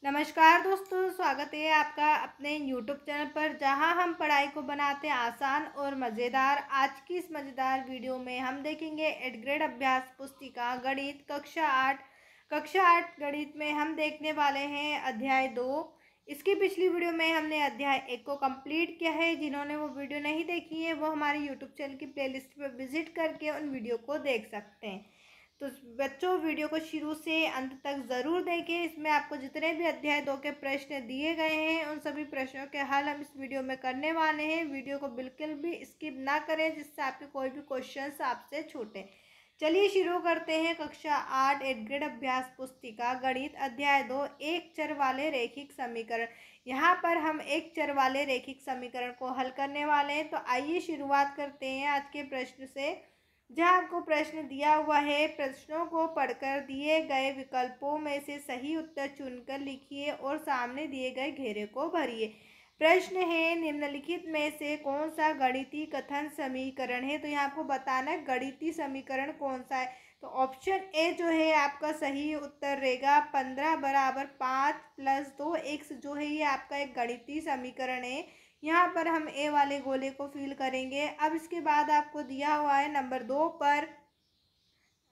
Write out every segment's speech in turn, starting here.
नमस्कार दोस्तों, स्वागत है आपका अपने YouTube चैनल पर, जहां हम पढ़ाई को बनाते हैं आसान और मज़ेदार। आज की इस मज़ेदार वीडियो में हम देखेंगे 8th ग्रेड अभ्यास पुस्तिका गणित कक्षा 8 गणित में हम देखने वाले हैं अध्याय 2। इसकी पिछली वीडियो में हमने अध्याय 1 को कंप्लीट किया है। जिन्होंने वो वीडियो नहीं देखी है वो हमारे YouTube चैनल की प्लेलिस्ट पर विजिट करके उन वीडियो को देख सकते हैं। तो बच्चों, वीडियो को शुरू से अंत तक ज़रूर देखें। इसमें आपको जितने भी अध्याय 2 के प्रश्न दिए गए हैं उन सभी प्रश्नों के हल हम इस वीडियो में करने वाले हैं। वीडियो को बिल्कुल भी स्किप ना करें, जिससे आपके कोई भी क्वेश्चंस आपसे छूटे। चलिए शुरू करते हैं। कक्षा 8 8th ग्रेड अभ्यास पुस्तिका गणित अध्याय 2 एक चर वाले रैखिक समीकरण। यहाँ पर हम एक चर वाले रैखिक समीकरण को हल करने वाले हैं। तो आइए शुरुआत करते हैं आज के प्रश्न से। जहाँ आपको प्रश्न दिया हुआ है, प्रश्नों को पढ़कर दिए गए विकल्पों में से सही उत्तर चुनकर लिखिए और सामने दिए गए घेरे को भरिए। प्रश्न है, निम्नलिखित में से कौन सा गणितीय कथन समीकरण है। तो यहाँ आपको बताना है गणितीय समीकरण कौन सा है। तो ऑप्शन ए जो है आपका सही उत्तर रहेगा। 15 बराबर 5 + 2x जो है ये आपका एक गणितीय समीकरण है। यहाँ पर हम ए वाले गोले को फिल करेंगे। अब इसके बाद आपको दिया हुआ है नंबर 2 पर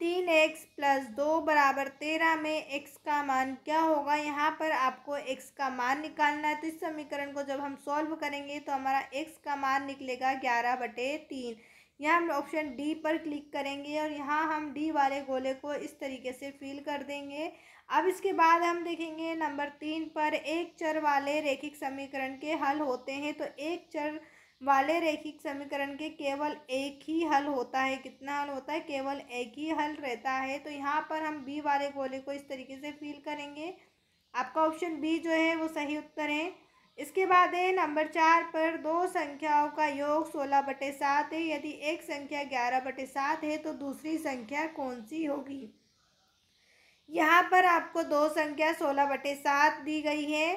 3x + 2 बराबर 13 में x का मान क्या होगा। यहाँ पर आपको x का मान निकालना है। तो इस समीकरण को जब हम सॉल्व करेंगे तो हमारा x का मान निकलेगा 11/3। यहाँ हम ऑप्शन डी पर क्लिक करेंगे और यहाँ हम डी वाले गोले को इस तरीके से फिल कर देंगे। अब इसके बाद हम देखेंगे नंबर 3 पर एक चर वाले रैखिक समीकरण के हल होते हैं। तो एक चर वाले रैखिक समीकरण के केवल एक ही हल होता है। कितना हल होता है? केवल एक ही हल रहता है। तो यहाँ पर हम बी वाले गोले को इस तरीके से फिल करेंगे। आपका ऑप्शन बी जो है वो सही उत्तर है। इसके बाद है नंबर 4 पर दो संख्याओं का योग 16/7 है। यदि एक संख्या 11/7 है तो दूसरी संख्या कौन सी होगी। यहाँ पर आपको दो संख्या 16/7 दी गई है।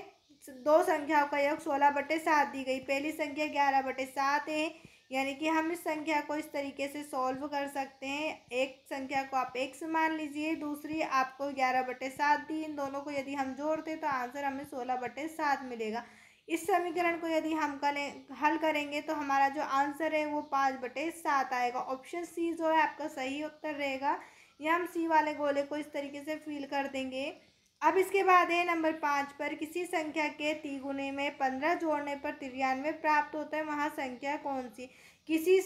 दो संख्याओं का योग 16/7 दी गई। पहली संख्या 11/7 है, यानी कि हम इस संख्या को इस तरीके से सॉल्व कर सकते हैं। एक संख्या को आप x मान लीजिए, दूसरी आपको 11/7 दी। इन दोनों को यदि हम जोड़ते तो आंसर हमें 16/7 मिलेगा। इस समीकरण को यदि हम हल करेंगे तो हमारा जो आंसर है वो 5/7 आएगा। ऑप्शन सी जो है आपका सही उत्तर रहेगा। यह हम सी वाले गोले को इस तरीके से फिल कर देंगे। अब इसके बाद है नंबर 5 पर किसी संख्या के तिगुने में 15 जोड़ने पर 93 प्राप्त होता है, वहाँ संख्या कौन सी। किसी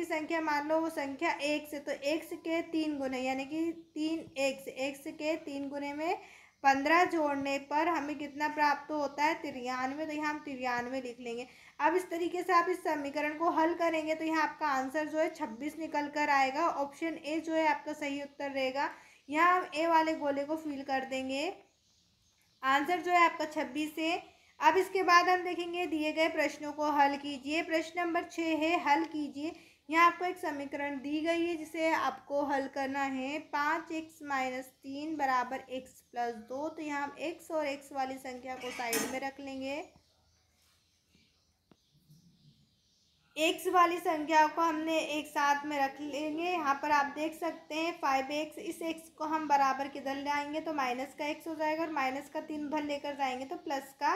संख्या मान लो वो संख्या x से, तो x के 3 गुने यानी कि 3x के 3 गुने में 15 जोड़ने पर हमें कितना प्राप्त होता है? 93। तो यहाँ हम 93 लिख लेंगे। अब इस तरीके से आप इस समीकरण को हल करेंगे तो यहाँ आपका आंसर जो है 26 निकल कर आएगा। ऑप्शन ए जो है आपका सही उत्तर रहेगा। यहाँ हम ए वाले गोले को फिल कर देंगे। आंसर जो है आपका 26 है। अब इसके बाद हम देखेंगे दिए गए प्रश्नों को हल कीजिए। प्रश्न नंबर 6 है, हल कीजिए। यहाँ आपको एक समीकरण दी गई है जिसे आपको हल करना है। 5x - 3 बराबर x + 2। तो यहाँ हम x और x वाली संख्या को साइड में रख लेंगे। x वाली संख्या को हमने एक साथ में रख लेंगे। यहाँ पर आप देख सकते हैं 5x। इस x को हम बराबर किधर ले आएंगे तो माइनस का x हो जाएगा, और माइनस का 3 उधर लेकर जाएंगे तो प्लस का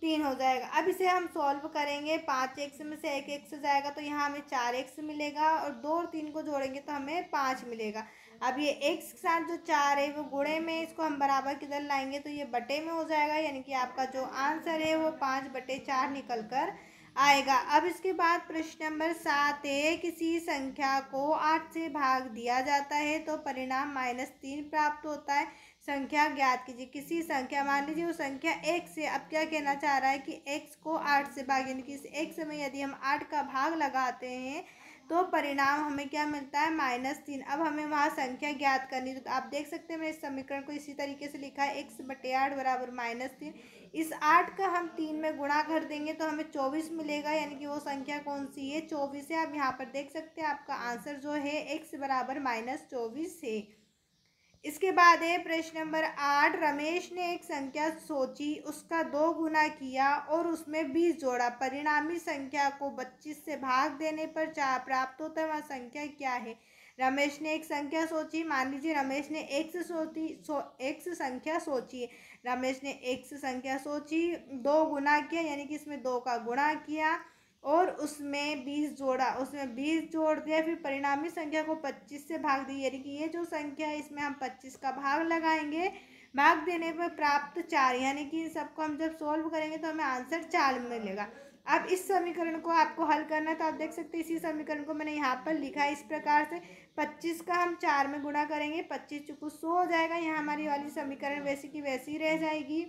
3 हो जाएगा। अब इसे हम सॉल्व करेंगे। 5x में से एक x जाएगा तो यहाँ हमें 4x मिलेगा, और 2 और 3 को जोड़ेंगे तो हमें 5 मिलेगा। अब ये x के साथ जो 4 है वो गुणे में, इसको हम बराबर किधर लाएंगे तो ये बटे में हो जाएगा, यानी कि आपका जो आंसर है वो 5/4 निकल कर आएगा। अब इसके बाद प्रश्न नंबर 7 है, किसी संख्या को 8 से भाग दिया जाता है तो परिणाम -3 प्राप्त होता है, संख्या ज्ञात कीजिए। किसी संख्या, मान लीजिए वो संख्या x है। अब क्या कहना चाह रहा है कि x को 8 से भाग, यानी कि इस x में यदि हम 8 का भाग लगाते हैं तो परिणाम हमें क्या मिलता है? -3। अब हमें वहाँ संख्या ज्ञात करनी, तो आप देख सकते हैं मैंने इस समीकरण को इसी तरीके से लिखा है। x/8 बराबर -3। इस 8 का हम 3 में गुणा कर देंगे तो हमें 24 मिलेगा, यानी कि वो संख्या कौन सी है? 24 है। आप यहाँ पर देख सकते हैं आपका आंसर जो है x बराबर -24 है। इसके बाद है प्रश्न नंबर 8, रमेश ने एक संख्या सोची, उसका 2 गुना किया और उसमें 20 जोड़ा। परिणामी संख्या को 25 से भाग देने पर 4 प्राप्त होता है, वह संख्या क्या है। रमेश ने एक संख्या सोची। मान लीजिए रमेश ने एक्स संख्या सोची। रमेश ने एक्स संख्या सोची, 2 गुना किया, यानी कि इसमें 2 का गुणा किया और उसमें 20 जोड़ा, उसमें 20 जोड़ दिया, फिर परिणामी संख्या को 25 से भाग दिया, यानी कि ये जो संख्या है इसमें हम 25 का भाग लगाएंगे। भाग देने पर प्राप्त 4, यानी कि इन सबको हम जब सोल्व करेंगे तो हमें आंसर 4 मिलेगा। अब इस समीकरण को आपको हल करना है, तो आप देख सकते हैं इसी समीकरण को मैंने यहाँ पर लिखा है इस प्रकार से। 25 का हम 4 में गुणा करेंगे, 25 चुकू 100 हो जाएगा। यहाँ हमारी वाली समीकरण वैसी की वैसी ही रह जाएगी।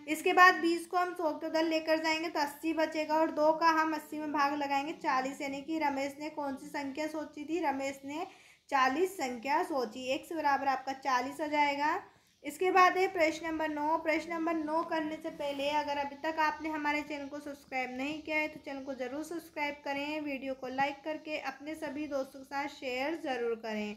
इसके बाद 20 को हम 100 के उधर लेकर जाएंगे तो 80 बचेगा और 2 का हम 80 में भाग लगाएंगे 40, यानी कि रमेश ने कौन सी संख्या सोची थी? रमेश ने 40 संख्या सोची। x बराबर आपका 40 आ जाएगा। इसके बाद है प्रश्न नंबर 9। प्रश्न नंबर 9 करने से पहले अगर अभी तक आपने हमारे चैनल को सब्सक्राइब नहीं किया है तो चैनल को ज़रूर सब्सक्राइब करें, वीडियो को लाइक करके अपने सभी दोस्तों के साथ शेयर ज़रूर करें।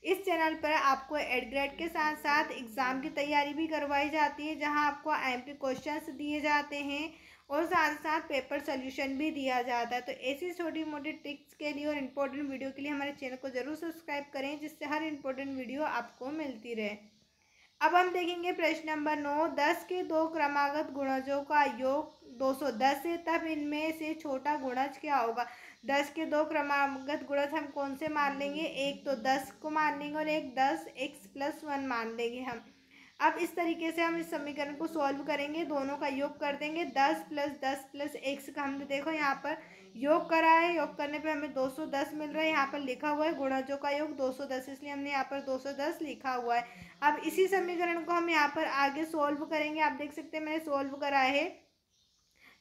इस चैनल पर आपको एड ग्रेड के साथ साथ एग्ज़ाम की तैयारी भी करवाई जाती है, जहां आपको एमपी क्वेश्चंस दिए जाते हैं और साथ साथ पेपर सोल्यूशन भी दिया जाता है। तो ऐसी छोटी मोटी टिप्स के लिए और इम्पोर्टेंट वीडियो के लिए हमारे चैनल को ज़रूर सब्सक्राइब करें, जिससे हर इम्पोर्टेंट वीडियो आपको मिलती रहे। अब हम देखेंगे प्रश्न नंबर 9। 10 के 2 क्रमागत गुणजों का योग 210 है, तब इनमें से छोटा गुणज क्या होगा? 10 के 2 क्रमागत गुणज हम कौन से मान लेंगे? एक तो 10 को मान लेंगे और एक 10x+1 मान लेंगे हम। अब इस तरीके से हम इस समीकरण को सॉल्व करेंगे, दोनों का योग कर देंगे। 10 + 10 + x का हमने देखो यहाँ पर योग करा है, योग करने पे हमें 210 मिल रहा है। यहाँ पर लिखा हुआ है गुणजों का योग 210, इसलिए हमने यहाँ पर 210 लिखा हुआ है। अब इसी समीकरण को हम यहाँ पर आगे सोल्व करेंगे। आप देख सकते हैं मैंने सोल्व करा है।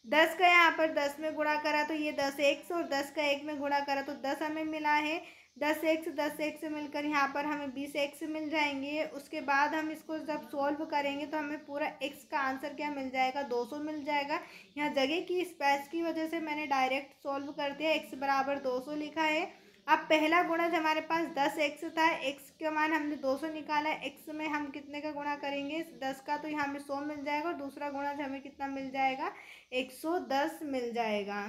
10 का यहाँ पर 10 में गुणा करा तो ये 10x और 10 का 1 में गुणा करा तो 10 हमें मिला है। 10x मिलकर यहाँ पर हमें 20x मिल जाएंगे। उसके बाद हम इसको जब सोल्व करेंगे तो हमें पूरा x का आंसर क्या मिल जाएगा? 200 मिल जाएगा। यहाँ जगह की स्पेस की वजह से मैंने डायरेक्ट सोल्व कर दिया, x बराबर 200 लिखा है। अब पहला गुणज हमारे पास 10x था, x का मान हमने 200 निकाला है। x में हम कितने का गुणा करेंगे? 10 का, तो यहाँ हमें 100 मिल जाएगा और दूसरा गुणज हमें कितना मिल जाएगा? 110 मिल जाएगा।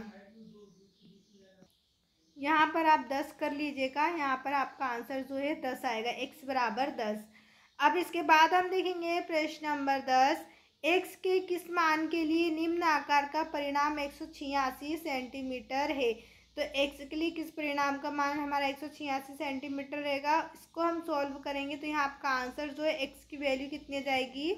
यहाँ पर आप 10 कर लीजिएगा, यहाँ पर आपका आंसर जो है 10 आएगा, x बराबर 10। अब इसके बाद हम देखेंगे प्रश्न नंबर 10। x के किस मान के लिए निम्न आकार का परिणाम 186 सेंटीमीटर है? तो x के लिए किस परिणाम का मान हमारा 186 सेंटीमीटर रहेगा? इसको हम सॉल्व करेंगे तो यहाँ आपका आंसर जो है x की वैल्यू कितनी आ जाएगी?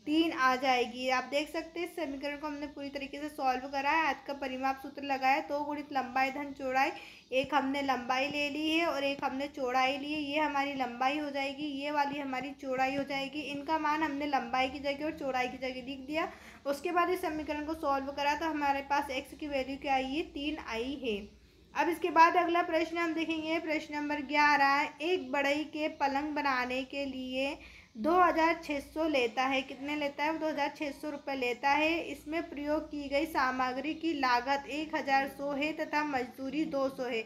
3 आ जाएगी। आप देख सकते हैं इस समीकरण को हमने पूरी तरीके से सॉल्व करा है। आज का परिमाप सूत्र लगाया, 2 गुणित लंबाई धन चौड़ाई। एक हमने लंबाई ले ली है और एक हमने चौड़ाई ली है। ये हमारी लंबाई हो जाएगी, ये वाली हमारी चौड़ाई हो जाएगी। इनका मान हमने लंबाई की जगह और चौड़ाई की जगह लिख दिया। उसके बाद इस समीकरण को सॉल्व करा तो हमारे पास x की वैल्यू क्या आई है? 3 आई है। अब इसके बाद अगला प्रश्न हम देखेंगे, प्रश्न नंबर 11। एक बढ़ई के पलंग बनाने के लिए 2600 लेता है। कितने लेता है? 2600 रुपये लेता है। इसमें प्रयोग की गई सामग्री की लागत 1100 है तथा मजदूरी 200 है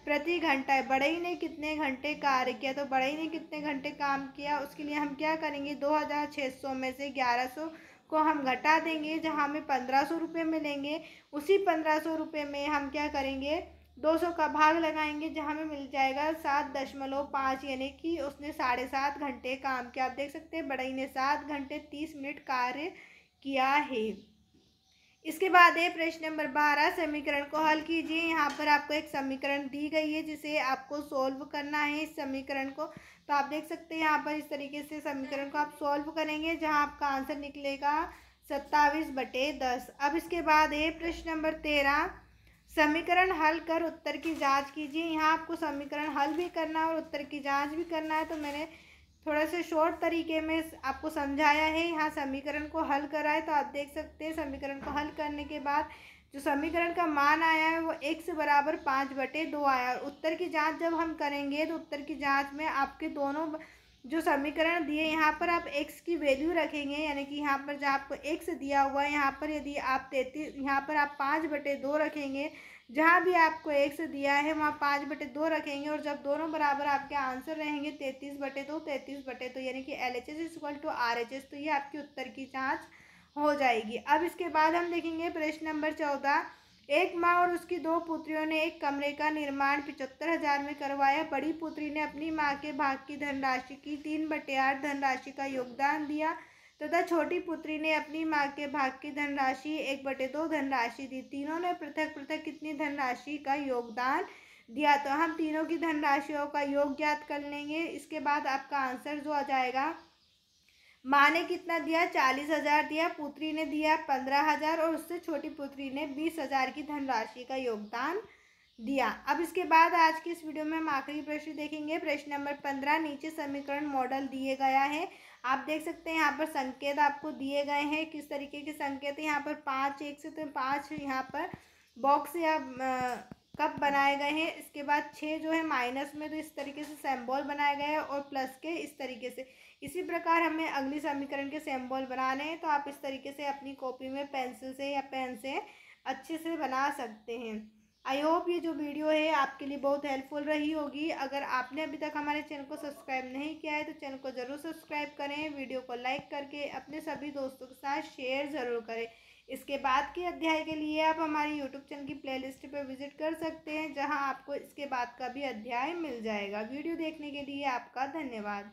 प्रति घंटा। बढ़ई ने कितने घंटे कार्य किया? तो बढ़ई ने कितने घंटे काम किया, उसके लिए हम क्या करेंगे? 2600 में से 1100 को हम घटा देंगे, जहाँ हमें 1500 रुपये मिलेंगे। उसी 1500 रुपये में हम क्या करेंगे? 200 का भाग लगाएंगे, जहाँ हमें मिल जाएगा 7.5, यानी कि उसने 7.5 घंटे काम किया। आप देख सकते हैं बढ़ई ने 7 घंटे 30 मिनट कार्य किया है। इसके बाद है प्रश्न नंबर 12। समीकरण को हल कीजिए। यहाँ पर आपको एक समीकरण दी गई है जिसे आपको सोल्व करना है इस समीकरण को। तो आप देख सकते हैं यहाँ पर इस तरीके से समीकरण को आप सोल्व करेंगे, जहाँ आपका आंसर निकलेगा 27/10। अब इसके बाद है प्रश्न नंबर 13। समीकरण हल कर उत्तर की जांच कीजिए। यहाँ आपको समीकरण हल भी करना है और उत्तर की जांच भी करना है। तो मैंने थोड़ा से शॉर्ट तरीके में आपको समझाया है। यहाँ समीकरण को हल करा है तो आप देख सकते हैं समीकरण को हल करने के बाद जो समीकरण का मान आया है वो x बराबर 5/2 आया। और उत्तर की जांच जब हम करेंगे तो उत्तर की जांच में आपके दोनों जो समीकरण दिए यहाँ पर आप x की वैल्यू रखेंगे, यानी कि यहाँ पर जहाँ आपको x दिया हुआ है यहाँ पर यदि आप 33, यहाँ पर आप 5/2 रखेंगे। जहाँ भी आपको x दिया है वहाँ 5/2 रखेंगे और जब दोनों बराबर आपके आंसर रहेंगे 33/2, यानी कि LHS = RHS। तो ये आपकी उत्तर की जाँच हो जाएगी। अब इसके बाद हम देखेंगे प्रश्न नंबर 14। एक माँ और उसकी 2 पुत्रियों ने एक कमरे का निर्माण 75,000 में करवाया। बड़ी पुत्री ने अपनी माँ के भाग की धनराशि की 3/8 धनराशि का योगदान दिया तथा छोटी पुत्री ने अपनी माँ के भाग की धनराशि 1/2 धनराशि दी। तीनों ने पृथक पृथक कितनी धनराशि का योगदान दिया? तो हम तीनों की धनराशियों का योग ज्ञात कर लेंगे। इसके बाद आपका आंसर जो आ जाएगा, माँ ने कितना दिया? 40,000 दिया, पुत्री ने दिया 15,000 और उससे छोटी पुत्री ने 20,000 की धनराशि का योगदान दिया। अब इसके बाद आज की इस वीडियो में हम आखिरी प्रश्न देखेंगे। प्रश्न नंबर 15, नीचे समीकरण मॉडल दिए गया है। आप देख सकते हैं यहाँ पर संकेत आपको दिए गए हैं। किस तरीके के संकेत है? यहाँ पर 5 एक से, तो 5 यहाँ पर बॉक्स या कप बनाए गए हैं। इसके बाद 6 जो है माइनस में, तो इस तरीके से सिंबल बनाया गया है और प्लस के इस तरीके से। इसी प्रकार हमें अगली समीकरण के सिंबल बनाने हैं, तो आप इस तरीके से अपनी कॉपी में पेंसिल से या पेन से अच्छे से बना सकते हैं। आई होप ये जो वीडियो है आपके लिए बहुत हेल्पफुल रही होगी। अगर आपने अभी तक हमारे चैनल को सब्सक्राइब नहीं किया है तो चैनल को ज़रूर सब्सक्राइब करें। वीडियो को लाइक करके अपने सभी दोस्तों के साथ शेयर ज़रूर करें। इसके बाद के अध्याय के लिए आप हमारी यूट्यूब चैनल की प्लेलिस्ट पर विजिट कर सकते हैं, जहां आपको इसके बाद का भी अध्याय मिल जाएगा। वीडियो देखने के लिए आपका धन्यवाद।